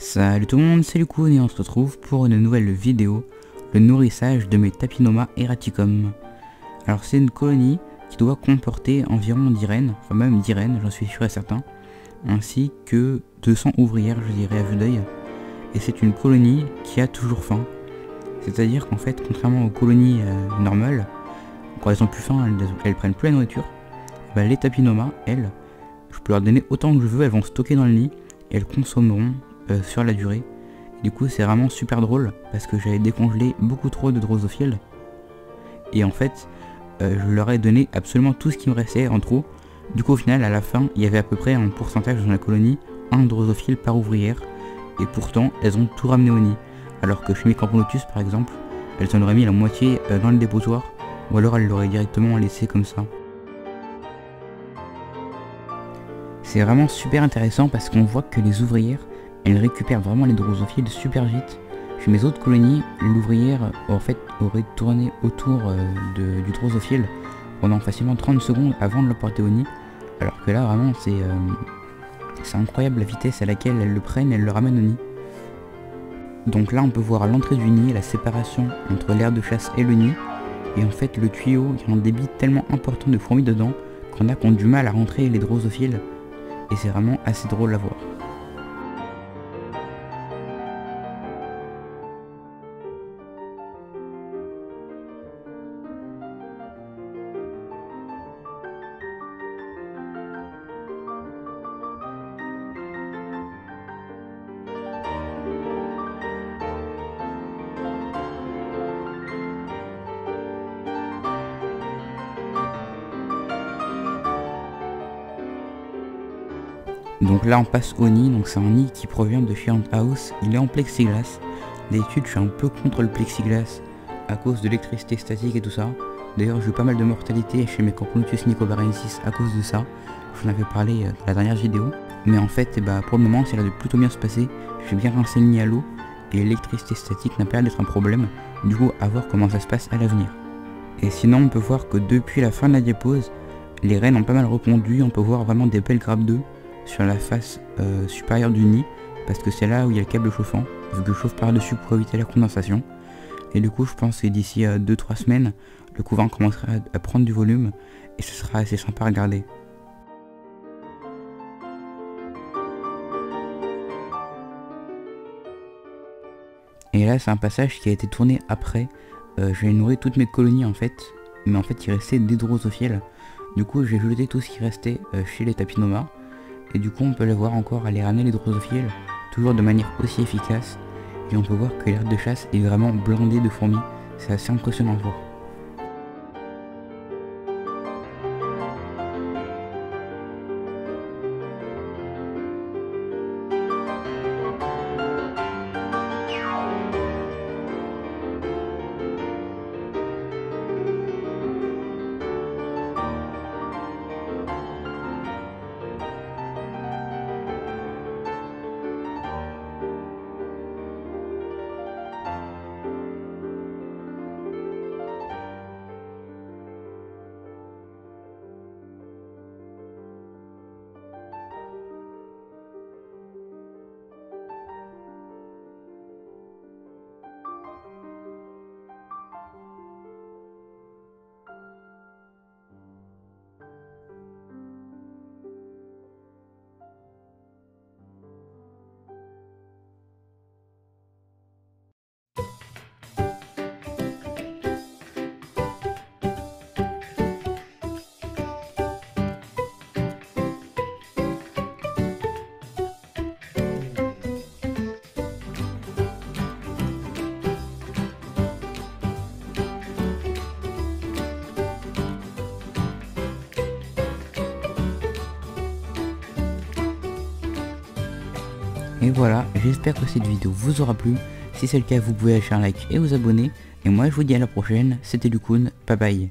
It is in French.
Salut tout le monde, c'est Lucun et on se retrouve pour une nouvelle vidéo, le nourrissage de mes Tapinoma erraticum. Alors c'est une colonie qui doit comporter environ 10 reines, enfin même 10 reines, j'en suis sûr et certain, ainsi que 200 ouvrières, je dirais à vue d'œil. Et c'est une colonie qui a toujours faim, c'est-à-dire qu'en fait, contrairement aux colonies normales, quand elles ont plus faim, elles prennent plus la nourriture, bah, les Tapinoma, elles, je peux leur donner autant que je veux, elles vont stocker dans le nid et elles consommeront sur la durée. Et du coup c'est vraiment super drôle parce que j'avais décongelé beaucoup trop de drosophiles et en fait je leur ai donné absolument tout ce qui me restait en trop. Du coup au final à la fin il y avait à peu près un pourcentage dans la colonie, un drosophile par ouvrière, et pourtant elles ont tout ramené au nid, alors que chez mes Camponotus par exemple elles en auraient mis la moitié dans le dépotoir, ou alors elles l'auraient directement laissé comme ça. C'est vraiment super intéressant parce qu'on voit que les ouvrières, elles récupèrent vraiment les drosophiles super vite. Chez mes autres colonies, l'ouvrière en fait aurait tourné autour du drosophile pendant facilement 30 secondes avant de le porter au nid. Alors que là vraiment c'est incroyable la vitesse à laquelle elles le prennent et elles le ramènent au nid. Donc là on peut voir à l'entrée du nid la séparation entre l'aire de chasse et le nid. Et en fait le tuyau, il y a un débit tellement important de fourmis dedans qu'on a du mal à rentrer les drosophiles. Et c'est vraiment assez drôle à voir. Donc là on passe au nid, donc c'est un nid qui provient de Shearnt House, il est en plexiglas. D'habitude je suis un peu contre le plexiglas à cause de l'électricité statique et tout ça. D'ailleurs j'ai eu pas mal de mortalité chez mes Camponotus nicobarensis à cause de ça. Je vous en avais parlé dans la dernière vidéo. Mais en fait pour le moment ça a l'air de plutôt bien se passer. J'ai bien rincé le nid à l'eau et l'électricité statique n'a pas l'air d'être un problème. Du coup à voir comment ça se passe à l'avenir. Et sinon on peut voir que depuis la fin de la diapose, les reines ont pas mal répondu, on peut voir vraiment des belles grappes d'œufs sur la face supérieure du nid, parce que c'est là où il y a le câble chauffant, vu que je chauffe par dessus pour éviter la condensation. Et du coup je pense que d'ici 2-3 semaines le couvent commencera à prendre du volume et ce sera assez sympa à regarder. Et là c'est un passage qui a été tourné après. J'ai nourri toutes mes colonies en fait, mais en fait il restait des drosophiles. Du coup j'ai jeté tout ce qui restait chez les Tapinoma. Et du coup on peut les voir encore aller ramener les drosophiles, toujours de manière aussi efficace. Et on peut voir que l'aire de chasse est vraiment blindée de fourmis, c'est assez impressionnant à voir. Et voilà, j'espère que cette vidéo vous aura plu. Si c'est le cas, vous pouvez lâcher un like et vous abonner. Et moi je vous dis à la prochaine, c'était Lucun, bye bye.